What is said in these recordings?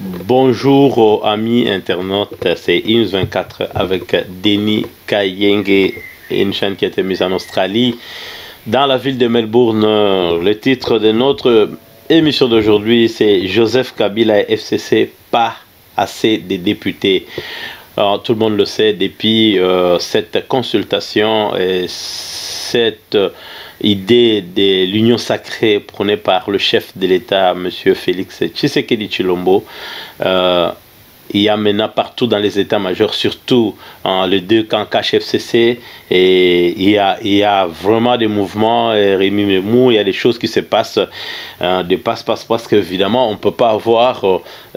Bonjour amis internautes, c'est Ins24 avec Denis Kayenge, une chaîne qui a été mise en Australie, dans la ville de Melbourne. Le titre de notre émission d'aujourd'hui, c'est Joseph Kabila et FCC, pas assez de députés. Alors, tout le monde le sait, depuis cette consultation et cette idée de l'union sacrée prônée par le chef de l'État, M. Félix Tshisekedi Tshilombo, il y a maintenant partout dans les états-majors, surtout les deux camps KFCC, et il y a vraiment des mouvements, Rémi Memou, il y a des choses qui se passent, parce qu'évidemment, on ne peut pas avoir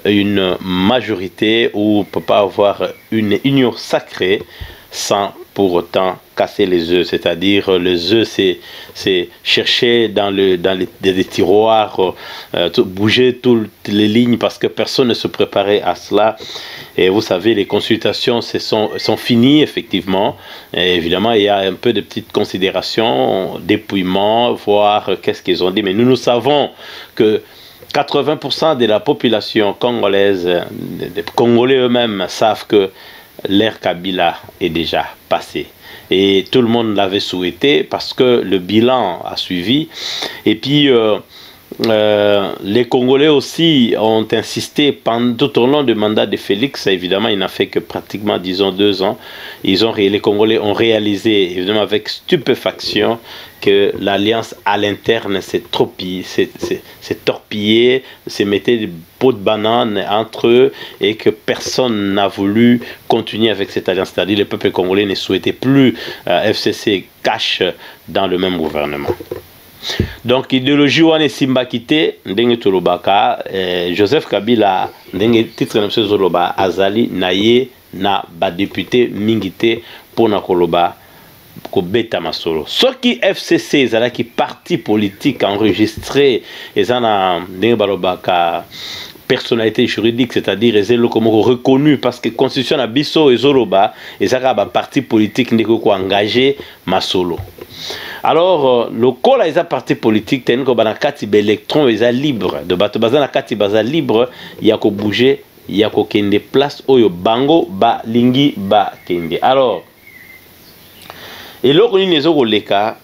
une majorité ou on ne peut pas avoir une union sacrée sans pour autant casser les œufs. C'est-à-dire, les œufs, c'est chercher dans des tiroirs, bouger toutes les lignes parce que personne ne se préparait à cela. Et vous savez, les consultations sont finies, effectivement. Et évidemment, il y a un peu de petites considérations, dépouillement, voir qu'est-ce qu'ils ont dit. Mais nous savons que 80% de la population congolaise, les Congolais eux-mêmes savent que l'ère Kabila est déjà passée. Et tout le monde l'avait souhaité parce que le bilan a suivi. Et puis, les Congolais aussi ont insisté tout au long du mandat de Félix. Évidemment, il n'a fait que pratiquement, disons, 2 ans. Les Congolais ont réalisé, évidemment, avec stupéfaction, que l'alliance à l'interne s'est torpillée, se mettait des pots de banane entre eux et que personne n'a voulu continuer avec cette alliance. C'est-à-dire le peuple congolais ne souhaitait plus FCC cache dans le même gouvernement. Donc, idéologie wane simba kite ndenge tolobaka Joseph Kabila ndenge titre na zoloba azali naye na ba député mingite pona koloba kobeta masolo. Soki FCC ezalaki parti politique enregistré ezana ndenge balobaka personnalité juridique, c'est-à-dire reconnu parce que constitution na biso ezoloba ezaka ba parti politique ndeko ko engagé masolo. Alors, le col a parti politique, ten ko banakati électron est libre de bato bazana kati baza libre, il y a ko bouger, il y a ko kende place oyo bango ba lingi ba kende. Alors, et l'autre nezo leka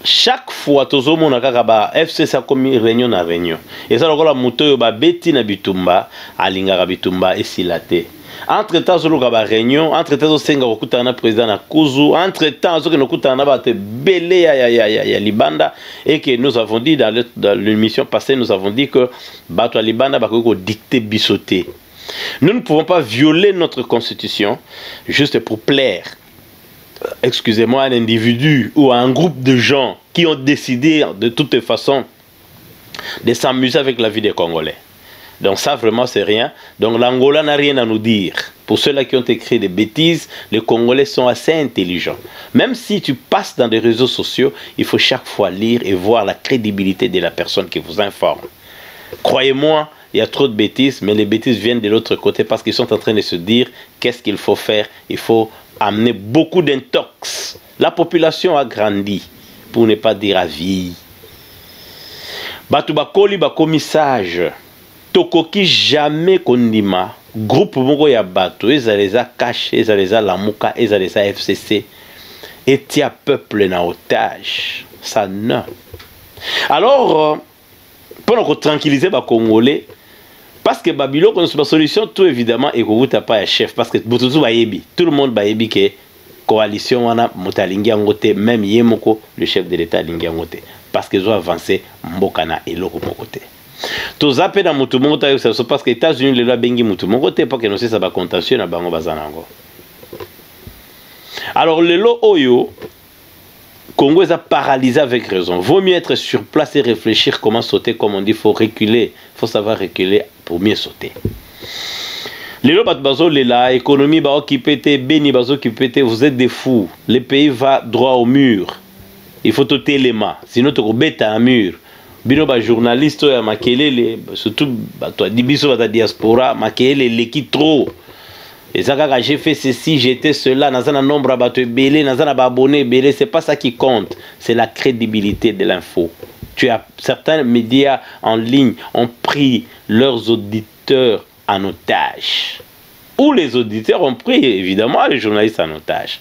chaque fois tozo mona kaka ba FCC comme réunion na réunion. Et ça lokola moto yo ba beti na bitumba alinga bitumba esilate. Entre-temps, sur le réunion, entre-temps, senga okutana président na Kuzu, entre-temps, sur okutana ba te belé ya Libanda, et que nous avons dit dans l'émission passée, nous avons dit que bato Libanda ba ko dicter bisoté. Nous ne pouvons pas violer notre constitution juste pour plaire, excusez-moi, à un individu ou à un groupe de gens qui ont décidé de toute façon de s'amuser avec la vie des Congolais. Donc ça vraiment c'est rien. Donc l'Angola n'a rien à nous dire. Pour ceux-là qui ont écrit des bêtises, les Congolais sont assez intelligents. Même si tu passes dans des réseaux sociaux, il faut chaque fois lire et voir la crédibilité de la personne qui vous informe. Croyez-moi, il y a trop de bêtises, mais les bêtises viennent de l'autre côté parce qu'ils sont en train de se dire qu'est-ce qu'il faut faire. Il faut amener beaucoup d'intox. La population a grandi, pour ne pas dire à vie. Batu bakoli bakomi sage. Tokoki jamais kondima groupe moko ya bato ezaleza caché ezaleza lamuka ezaleza FCC etia peuple na otage ça non. Alors pour nous tranquilliser ba Congolais parce que Babilo qu'on a solution tout évidemment et que pas un chef parce que tout le monde ba yebi que coalition wana motalingi ngote même yemoko le chef de l'État lingi ngote parce qu'ils ont avancé mbokana eloko mokote. Tous appels dans Moutoumou, parce que les États-Unis, les lois bengi Moutoumou, pas que nous ça va contentieux na bango bazanango. Alors le lot oyo, Congo est paralysé avec raison. Vaut mieux être sur place et réfléchir comment sauter, comme on dit, faut reculer, faut savoir reculer pour mieux sauter. Les lots bazo la économie ba occupé béni bazo occupé, vous êtes des fous. Le pays va droit au mur. Il faut ôter les mains, sinon tu bête à un mur. Bino ba journaliste ya makelele surtout bato dibiso ba diaspora makelele leki trop Et ça, j'ai fait ceci, j'ai été cela, dans un nombre à battre belé, dans un abonné belé, c'est pas ça qui compte. C'est la crédibilité de l'info. Tu as certains médias en ligne ont pris leurs auditeurs en otage. Ou les auditeurs ont pris évidemment les journalistes en otage.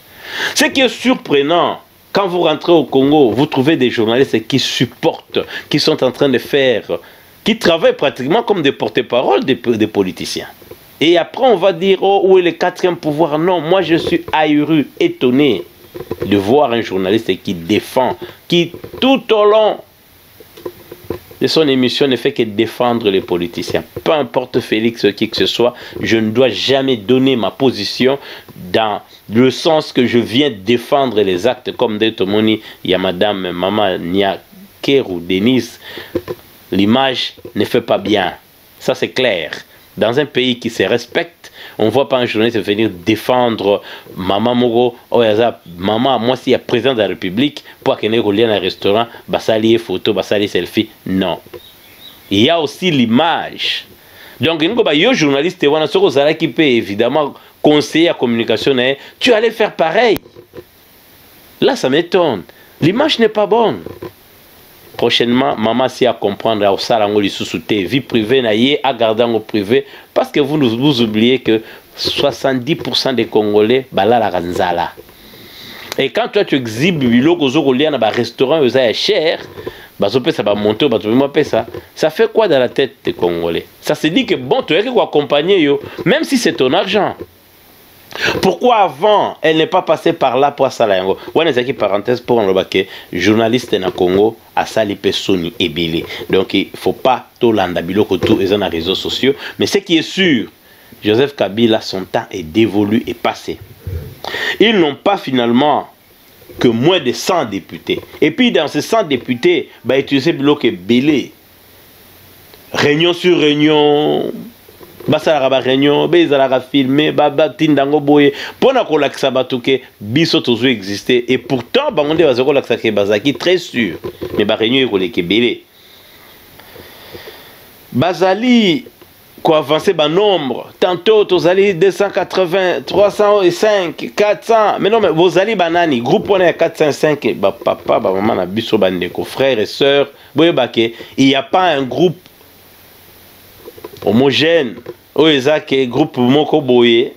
Ce qui est surprenant, quand vous rentrez au Congo, vous trouvez des journalistes qui supportent, qui sont en train de faire, qui travaillent pratiquement comme des porte-parole des politiciens. Et après on va dire, oh, où est le quatrième pouvoir? Non, moi je suis ahuri, étonné de voir un journaliste qui défend, qui tout au long de son émission ne fait que défendre les politiciens. Peu importe Félix qui que ce soit, je ne dois jamais donner ma position dans le sens que je viens défendre les actes comme Detomoni, il y a madame Maman Niakeru Denise. L'image ne fait pas bien. Ça c'est clair. Dans un pays qui se respecte, on ne voit pas un journaliste venir défendre Maman Mogo, oh, Maman, moi, si il y a président de la République, pour qu'il y ait un restaurant, basali photo, basali selfie. Non. Il y a aussi l'image. Donc, il y a un journaliste qui peut évidemment conseiller la communication. Tu allais faire pareil. Là, ça m'étonne. L'image n'est pas bonne. Prochainement, maman si à comprendre au salango li sous-souté, vie privée naïe à garder en privé, parce que vous oubliez que 70% des Congolais bala la ranzala. Et quand toi tu exhibes bilo kozo lia na ba restaurant eux cher, bazo pesa ba monter bazo moi pesa, ça fait quoi dans la tête des Congolais? Ça se dit que bon tu es que accompagner yo, même si c'est ton argent. Pourquoi avant elle n'est pas passée par là pour Salayango? On est parenthèse pour un journaliste na Congo à Salipe Soni et Bélé. Donc il ne faut pas tout l'andabilo que tout est dans les réseaux sociaux. Mais ce qui est sûr, Joseph Kabila, son temps est dévolu et passé. Ils n'ont pas finalement que moins de 100 députés. Et puis dans ces 100 députés, bah, utiliser bloc Bélé. Réunion sur réunion. Basala réunion, bezala filmé, baba tindango boye, pona ko laksa batuke, biso tozo exister et pourtant bangonde bazako laksa ke bazaki très sûr. Mais ba réunion ko leke belé. Bazali ko avancer ba nombre, tantôt tozali 280, 305, 400, mais non mais vos ali banani, groupe on est 405, ba papa, ba maman na biso bandeko, frères et sœurs, boye baké, il y a pas un groupe homogène oezake groupe moko boye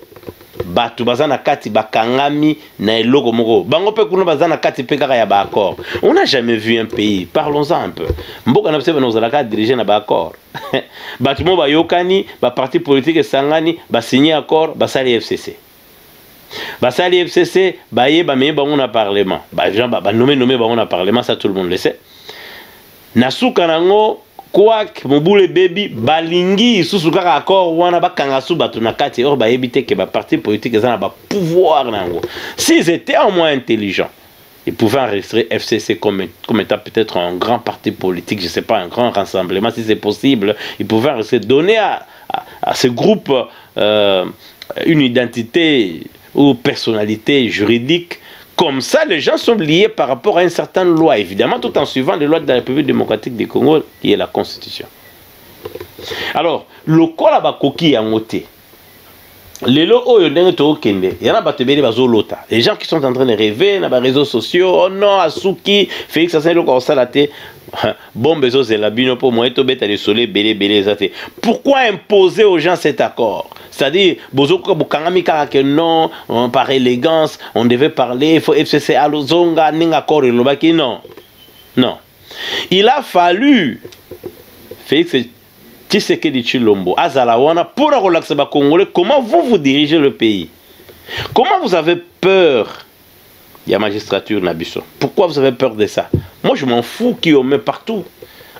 batu bazana kati bakangami na eloko moko bango pe kuna bazana kati pe kaka ya ba accord. On n'a jamais vu un pays, parlons-en un peu, mboka na psebe nozala ka diriger na ba accord batu mo ba yokani ba parti politique sangani ba signer accord ba sali FCC ba ye ba me bango na parlement ba gens ba nommer bango na parlement, ça tout le monde le sait. Nasuka nango Kwak, Mobule Baby, Balingi, Susukaka accord, wana bakanga su batu na kati, or ba ebite que ba parti politique ezana ba pouvoir nango. S'ils étaient au moins intelligents, ils pouvaient enregistrer FCC comme étant peut-être un grand parti politique, je sais pas, un grand rassemblement, si c'est possible. Ils pouvaient enregistrer, donner à ce groupe une identité ou personnalité juridique. Comme ça, les gens sont liés par rapport à une certaine loi, évidemment, tout en suivant les lois de la République démocratique du Congo, qui est la Constitution. Alors, le col à coquille a monté. Les lots, il y en a les gens qui sont en train de rêver dans les réseaux sociaux, oh non, Asuki, Félix Assané, bon, besoin de la bino pour moi, et soleil, belé, zate. Pourquoi imposer aux gens cet accord? C'est-à-dire, non, par élégance, on devait parler, il faut FCC alozonga, n'ingakor et lobaki, non. Non. Il a fallu Félix Tshisekedi Tshilombo, Azalawana, pour la relaxer les Congolais, comment vous dirigez le pays? Comment vous avez peur? Il y a magistrature Nabiso. Pourquoi vous avez peur de ça? Moi, je m'en fous qui on met partout.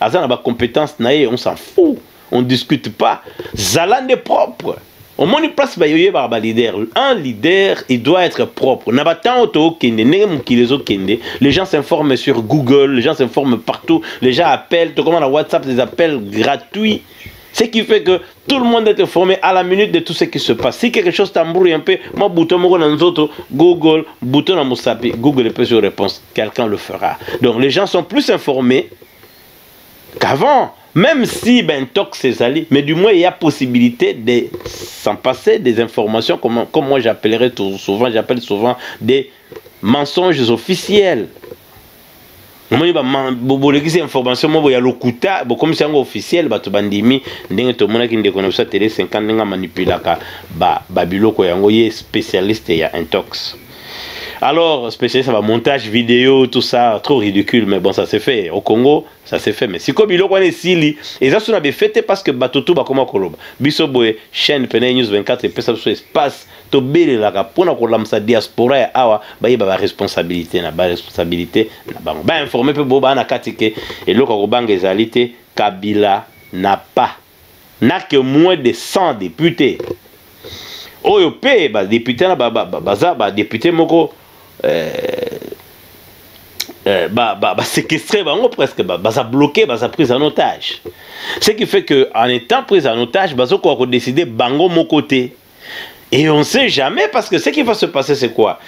Azan a compétence, on s'en fout. On ne discute pas. Zalan est propre. Au moins, il place leader. Un leader, il doit être propre. Les gens s'informent sur Google, les gens s'informent partout, les gens appellent, tout comme WhatsApp, des appels gratuits. Ce qui fait que tout le monde est informé à la minute de tout ce qui se passe. Si quelque chose t'embrouille un peu, moi, bouton Google, bouton Google peut sur réponse, quelqu'un le fera. Donc les gens sont plus informés qu'avant, même si ben tox c'est allé, mais du moins il y a possibilité de s'en passer des informations comme moi j'appelle souvent des mensonges officiels. Bolekisi information mo ya lokuta comme c'est un officiel bato bandimi ndenge to mona ki ndeko na télé 50 ndenge manipulaka ba biloko yango ye spécialiste ya intox. Alors, spécialiste, ça va montage vidéo, tout ça, trop ridicule, mais bon, ça s'est fait. Au Congo, ça s'est fait. Mais si comme il est sili, et ça, on avait fait parce que Batoto, bah, comment Koloba. Bisoboe, chaîne, Penay News 24, et puis ça, sur espace, to bele la pour qu'on sa diaspora, awa, bah, il y a responsabilité, na responsabilité, bah, informer peu boba, na katike, et l'autre, Robang, ezalité, Kabila n'a que moins de 100 députés. Oyo pe, bah, député, bah, député, moko, séquestré presque ça bloqué ça pris en otage, ce qui fait que en étant pris en otage on décider bango mon côté et on sait jamais parce que ce qui va se passer c'est quoi,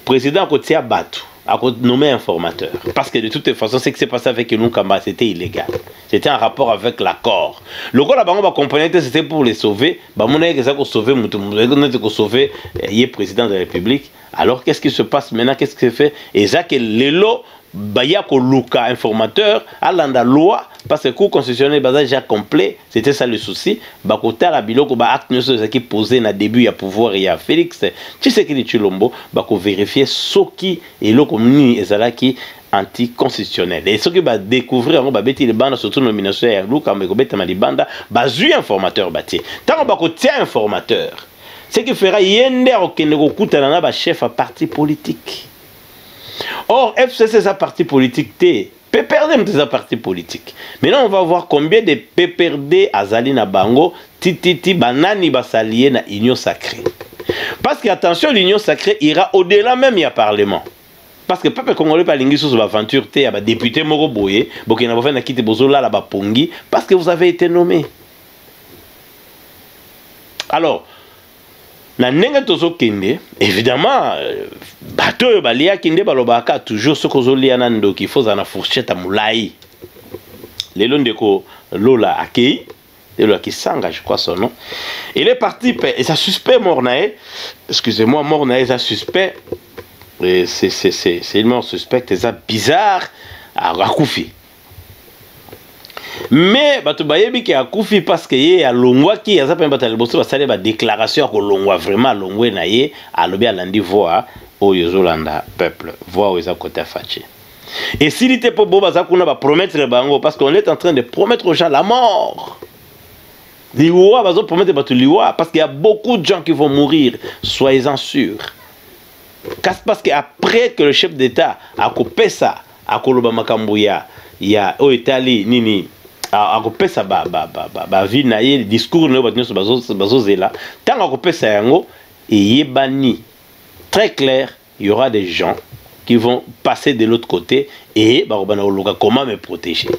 président côté à battu à nommer informateur parce que de toute façon ce qui s'est passé avec Nukamba c'était illégal, c'était en rapport avec l'accord. Le gars là-bas on va comprendre que c'était pour les sauver, mon que ça pour sauver sauver le président de la République. Alors qu'est-ce qui se passe maintenant, qu'est-ce qui se fait? Et ça que l'élo baya ko luka informateur à la loi parce que le cours constitutionnel est déjà complet, c'était ça le souci. Bakota la biloko ba acte nyonso qui posé na début ya pouvoir ya Félix Tshisekedi Tshilombo bako vérifier ce qui est lo comuni ezalaki anticonstitutionnel. Et ce qui va découvrir, on va bêter les bandes, surtout nomination ya luka mais ko bêter ma libanda bazu informateur bâti. Tant bako tia informateur. Ce qui fera yender au chef à parti politique. Or, FCC c'est un parti politique. PPRD c'est un parti politique. Maintenant, on va voir combien de PPRD Azali na Bango, Tititi, Banani Basalié na Union Sacrée. Parce que, attention, l'Union Sacrée ira au-delà même, il y a Parlement. Parce que peuple congolais par l'ingé sur l'aventure, il y a député Moro Boye, Bokina Bofen a quitté Bozola, la Pongi, parce que vous avez été nommé. Alors, na nenga tozo kende évidemment bato balia kende balobaka toujours ce que zolia nando qu'il faut na fourchette à moulai lelo ndeko Lola Akei Lola Kisanga je crois son nom, il est parti et ça suspect Mornae, excusez-moi Mornae ça suspect c'est une mort suspecte ça bizarre à Koufi. Mais bato bayebi ki akufi parce que ye a longwa ki ya zape mbata liboso basale ba déclaration ko longwa vraiment longwe na ye alobi alandi voix o yozolanda peuple voix o eza côté faché. Et s'il était pour boba za kuna ba promettre bango parce qu'on est en train de promettre aux gens la mort. Liwa bazo promettre batu liwa parce qu'il y a beaucoup de gens qui vont mourir, soyez-en sûrs. Parce que après que le chef d'état a coupé ça a koloba makambo ya o Italie nini a coupé ça ba vie na ye discours no batnyo bazo zela tant a coupé ça yango et yebani très clair, il y aura des gens qui vont passer de l'autre côté et barobana oloka comment me protéger.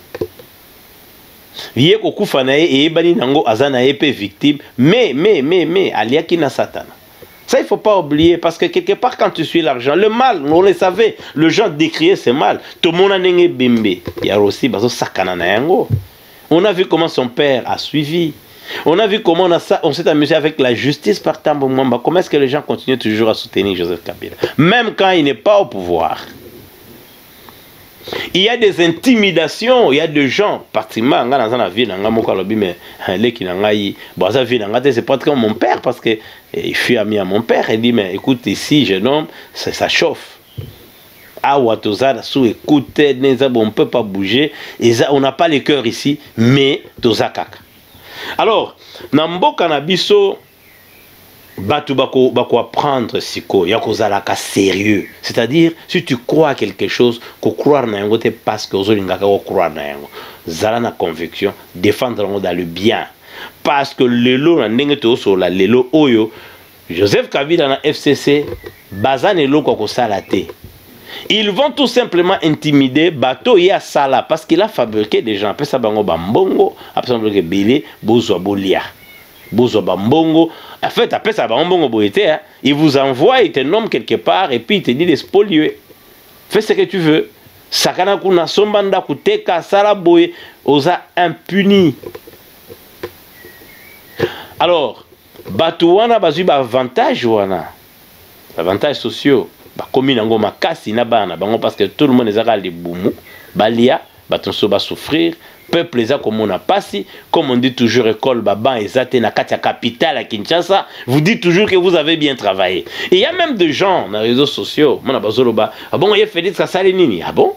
Yé kokufa na ye et yebani nango azana ye pe victime mais aliaki na satana. Ça, il ne faut pas oublier, parce que quelque part, quand tu suis l'argent, le mal, on le savait, le gens décriaient ce mal. Tout le monde a n'engé bimbe. Il y a aussi, on a vu comment son père a suivi. On a vu comment on s'est amusé avec la justice par Tambo Mwamba. Comment est-ce que les gens continuent toujours à soutenir Joseph Kabila, même quand il n'est pas au pouvoir? Il y a des intimidations, il y a des gens, particulièrement dans la vie, c'est pas comme mon père, parce que je suis ami à mon père, il dit, mais écoute, ici, jeune homme, ça chauffe. On ne peut pas bouger, et on n'a pas le cœur ici, mais alors, Nambo Kanabiso, batu bako apprendre siko ya kozalaka sérieux, c'est-à-dire si tu crois à quelque chose ko croire na yango te parce que ozolinga ko croire na yango zala na conviction défendre dans le bien parce que lelo na ndenge to so la lelo oyo Joseph Kabila na FCC bazane loko ko salate. Ils vont tout simplement intimider bateau ya sala parce qu'il a fabriqué des gens après ça bango bambongo après ça bloqué belé bozo bolia bozo bambongo. En fait, après ça, il vous envoie, il te nomme quelque part et puis il te dit de spolier. Fais ce que tu veux. sakana kuna sombanda kuteka sala boye oza impuni. Alors bato wana bazui ba avantage wana, avantage sociaux ba komi nango makasi na bana bango parce que tout le monde ezaka libumu balia batonso ba souffrir, peuple eza komona pasi, comme on dit toujours école baban ezate na kati ya capitale à Kinshasa, vous dites toujours que vous avez bien travaillé. Et il y a même des gens dans les réseaux sociaux, mona bazoloba, ah bon, il Félix Kasali nini, ah bon?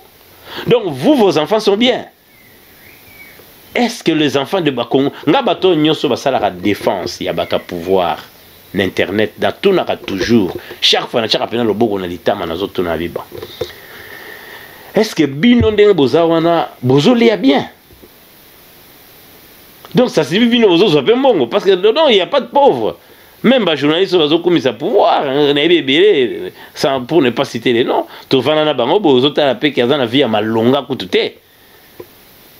Donc vous, vos enfants sont bien. Est-ce que les enfants de Bakongo, nga bato nyonso basala la défense, ya bata pouvoir, l'internet, dans tout n'a toujours, chaque fois na chaque appel na loboko na litama na zoto na biba. Est-ce que bino ndenge bozawana bozolia bien? Donc ça signifie bino bozo pe mbongo parce que non, il n'y a pas de pauvres. Même les journalistes bazo komisa pouvoir, sans pour ne pas citer les noms, to vanana bango bozo ta la pe kaza na vie ya malonga kutute.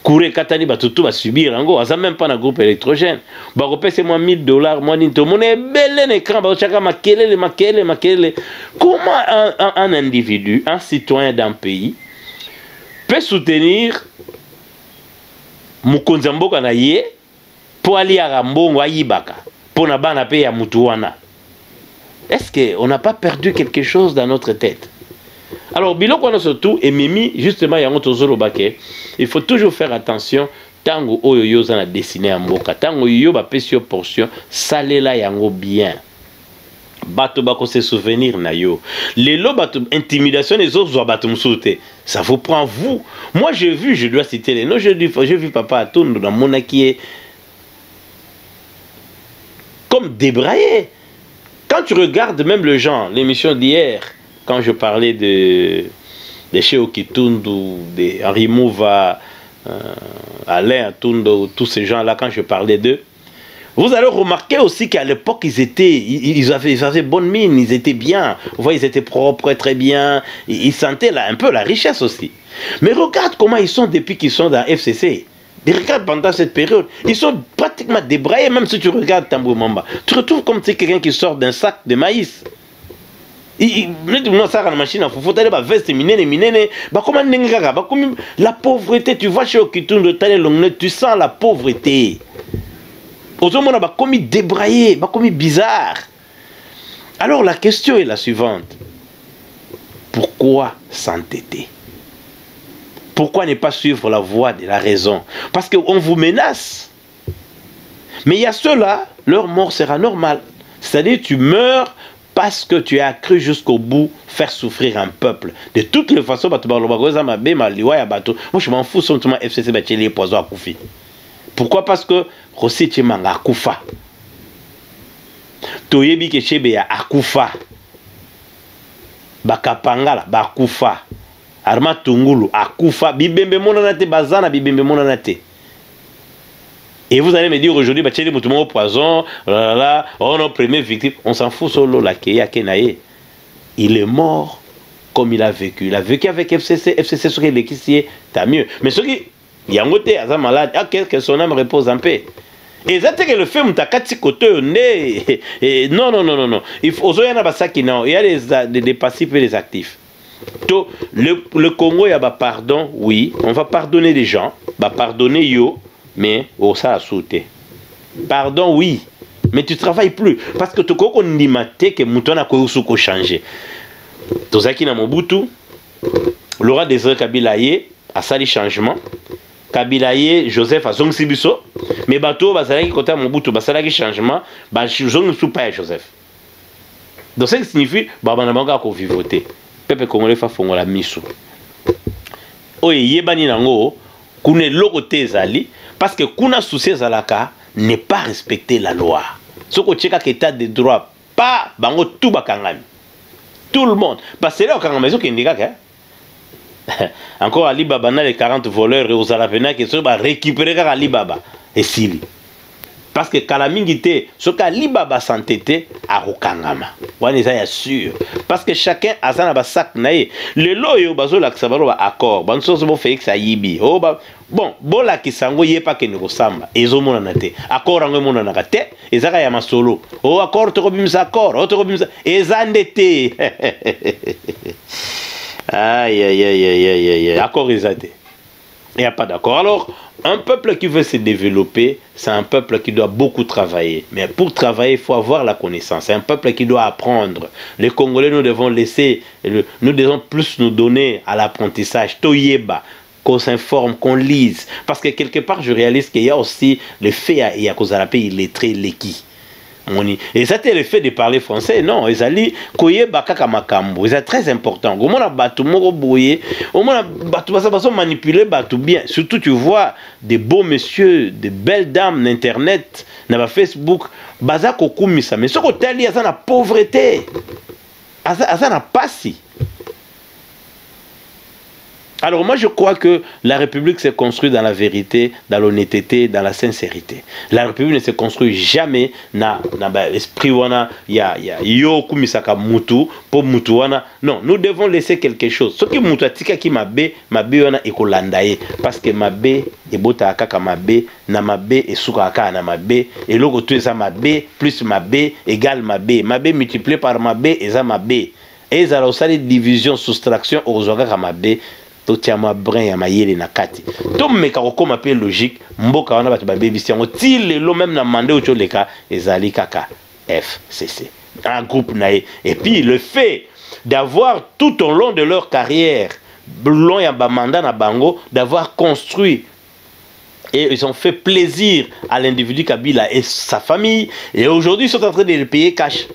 Kouré katani batutu va subir ango, ça même pas na groupe électrogène. Ba repese moi $1000, moi ni to monnaie belle écran ba chaka makele. Comment un individu, un citoyen d'un pays peut soutenir Mukonzi mboka na ye pour aller à Rambongo à Yibaka pour na bana pe ya mutuwana? Est-ce qu'on n'a pas perdu quelque chose dans notre tête? Alors biloko na surtout et mimi justement yango tozolo bake, il faut toujours faire attention tango oyo yoza na dessiner ya mboka, tango yo ba pesio portion salela yango bien. Bato bako se souvenir na yo. Lelo bato intimidation les autres bato msoute. Ça vous prend vous. Moi j'ai vu, je dois citer les noms, j'ai vu papa Atondo dans mon qui est comme débraillé. Quand tu regardes même le genre, l'émission d'hier, quand je parlais de chez Okitundu, de Henri Mouva, Alain Atondo, tous ces gens-là, quand je parlais d'eux, vous allez remarquer aussi qu'à l'époque, ils avaient bonne mine, ils étaient bien. Vous voyez, ils étaient propres, très bien. Ils sentaient là, un peu la richesse aussi. Mais regarde comment ils sont depuis qu'ils sont dans FCC. Et regarde pendant cette période, ils sont pratiquement débraillés, même si tu regardes Tambou Mamba. Tu retrouves comme si quelqu'un qui sort d'un sac de maïs. La pauvreté, tu vois chez Okitundu, tu sens la pauvreté. Autrement, on a commis débraillé, commis bizarre. Alors la question est la suivante. Pourquoi s'entêter? Pourquoi ne pas suivre la voie de la raison? Parce qu'on vous menace. Mais il y a ceux-là, leur mort sera normale. C'est-à-dire tu meurs parce que tu as cru jusqu'au bout faire souffrir un peuple. De toutes les façons, moi je m'en fous, son FCC les poisons à Koufi. Pourquoi? Parce que Rossi Tchemanga akufa. Toyebi Kechebe ya akufa. Bakapangala bakufa. Arma Tungulu akufa. Bibembe monanate bazana bibembe monanate. Et vous allez me dire aujourd'hui, Bacheli Moutouma au poison, oh non, première victime. On s'en fout solo la Keya Kenaye. Il est mort comme il a vécu. Il a vécu avec FCC. FCC, ce qu'il est, t'as mieux. Mais ce qui Yangote, Aza malade, que son âme repose en paix. Et ça, c'est que le fait, non. Il faut il y a des passifs et des actifs. Le Congo, il y a pardon, oui, on va pardonner les gens, pardonner yo, mais ça a sauté. Pardon, oui, mais tu travailles plus. Parce que tu connais que Mouton a changé. Tozaki na Mobutu, Laura Désiré Kabila a sali changement. Kabilaye Joseph a zong sibiso, mais bateau bazalaki côté Mobutu basalaki changement, ba zong soupa Joseph. Donc ça signifie baba na bango ko vivoter. Peuple congolais fa fongola miso. Oye yebani nango kune lokote ezali parce que kuna souci zalaka ne pas respecter la loi. Soko tcheka état de droit pas bango tout bakangami. Tout le monde parce que là kangama zo kindika ka. Encore Alibaba na les 40 voleurs et aux Alapena qui sont récupérer Alibaba et Sili. Parce que Kalamingite, ce qu'Alibaba s'entêtait à Rokangama. On est sûr. Parce que chacun a un sac naïe. Le loyo bazo la ksabalo accord. Bon, so bo Félix Ayibi. Oh ba bon, bola ki sango yé pas que nous samba. Ezo mona nate. Accord ango mona nakate. Ezaka ya masolo. Oh accord to robimsa accord. Oh to robimsa. Ezandete. Aïe, aïe, aïe, aïe, aïe, aïe, aïe. Accord, ils étaient. Il n'y a pas d'accord. Alors, un peuple qui veut se développer, c'est un peuple qui doit beaucoup travailler. Mais pour travailler, il faut avoir la connaissance. C'est un peuple qui doit apprendre. Les Congolais, nous devons laisser, nous devons plus nous donner à l'apprentissage. Toyeba, qu'on s'informe, qu'on lise. Parce que quelque part, je réalise qu'il y a aussi le fait, il y a cause à la paix, il est très l'équi. Et ça, c'est le fait de parler français. Non, ils allaient koyeba kaka makambo. C'est très important. Au moins, batu moko boye. Au moins, batu basa manipuler batu bien. Surtout, tu vois des beaux messieurs, des belles dames d'internet, na Facebook, baza kokumisa. Mais ce que tu as dit, ça na pauvreté. Ça na pas si. Alors moi je crois que la République s'est construite dans la vérité, dans l'honnêteté, dans la sincérité. La République ne se construit jamais dans l'esprit wana ya yo kumisaka mutu pour mutu wana. Non, nous devons laisser quelque chose. Ce qui mutu atika ki mabe wana ekolandaye parce que mabe ebota kaka mabe na mabe esuka kaka na mabe et loko tout ça mabe plus mabe égale mabe. Mabe multiplié par mabe eza mabe. Et ça a une division soustraction aux organes mabe. Totiama brin ya mayele na kati to meka ko ma pe logique mboka wana batu ba baby siango ti lelo même na mandé ocho leka ezali kaka FCC un groupe naé et puis le fait d'avoir tout au long de leur carrière long ya ba mandat na bango d'avoir construit et ils ont fait plaisir à l'individu Kabila et sa famille et aujourd'hui ils sont en train de les payer cash.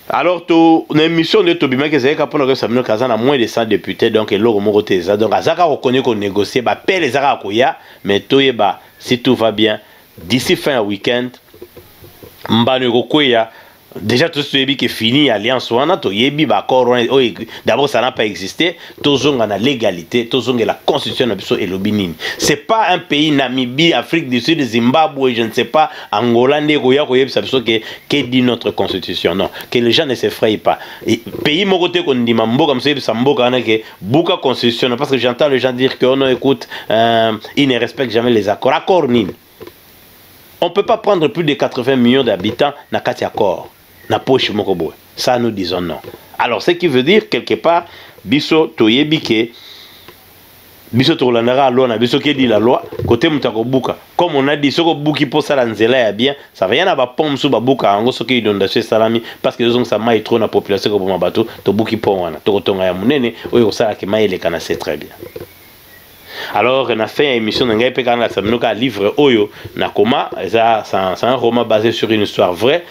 Alors, une émission de Tobima qui est capable de savoir qu'il y a moins de 100 députés, donc il y a des donc Azaka reconnaît qu'on négocie, paie les Arakoya, mais si tout va bien, d'ici fin week-end, Mbanegokoya, déjà tout ce qui est fini, alliance wana, d'abord ça n'a pas existé, toujours on a légalité, toujours la constitution et le Bénin. C'est pas un pays Namibie, Afrique du Sud, Zimbabwe, je ne sais pas, Angola, qui dit notre constitution. Non, que les gens ne s'effrayent pas. Et pays mokote qu'on dit mambo comme ça, sambo que bouka constitution, parce que j'entends les gens dire que non écoute, ils ne respectent jamais les accords. Accord nini. On ne peut pas prendre plus de 80 millions d'habitants na kati accord. Na poche mokobo. Ça nous disons non. Alors ce qui veut dire quelque part biso toyebike biso tolandara loi na biso qui dit la loi côté mutako buka. Comme on a dit soko buki pour ça la nzela ya bien, ça va y en ba pomme sous babuka ngo soki inondation salami parce que ils ça mai trop na population ko ma bateau to buki pon wana to tonga ya munene oyo sala ke mai le kana c'est très bien. Alors, on a fait une émission dans un livre Oyo Nakoma. C'est un roman basé sur une histoire vraie.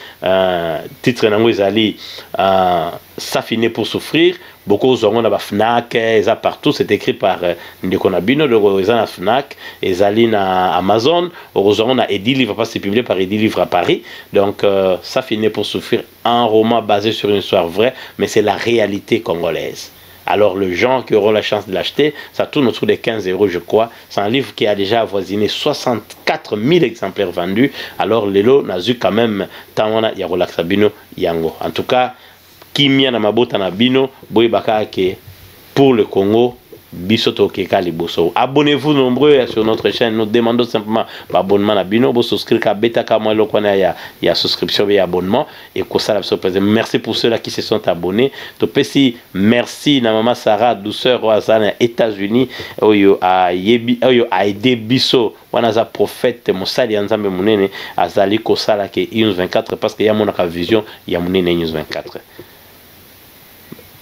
Titre Nangouizali, ça finit pour souffrir. Beaucoup de gens ont Fnac, ils partout. C'est écrit par Ndekonabino, ils ont Fnac, ils ont Amazon. Heureusement, on a Eddy Livre, parce que c'est publié par Eddy Livre à Paris. Donc, ça finit pour souffrir. Un roman basé sur une histoire vraie, mais c'est la réalité congolaise. Alors, les gens qui auront la chance de l'acheter, ça tourne autour des 15 €, je crois. C'est un livre qui a déjà avoisiné 64 000 exemplaires vendus. Alors, Lelo n'a eu quand même Tawana Yarolaxabino Yango. En tout cas, Kimia Namabota Nabino, Boybaka pour le Congo, Bisoto Keka Liboso. Abonnez-vous nombreux sur notre chaîne. Nous demandons simplement l'abonnement à Bino. Vous souscrivez à Beta Kamwa Lokwana, il y a souscription et abonnement. Et merci pour ceux-là qui se sont abonnés. Topesi, merci na Maman Sarah, douceur Oazana, États-Unis. Oyo a aidé Biso. Wanaza prophète, Moussali Anzambe Mounene, Azali Kosala ke News 24 parce qu'il y a mon vision, il y a Mounene News 24.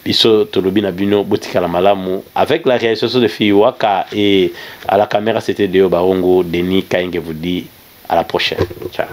Biso Tolobina Bino Botika la Malamu avec la réalisation de Fiwaka et à la caméra c'était Deo Barongo Denis Kainge vous dit à la prochaine. Ciao.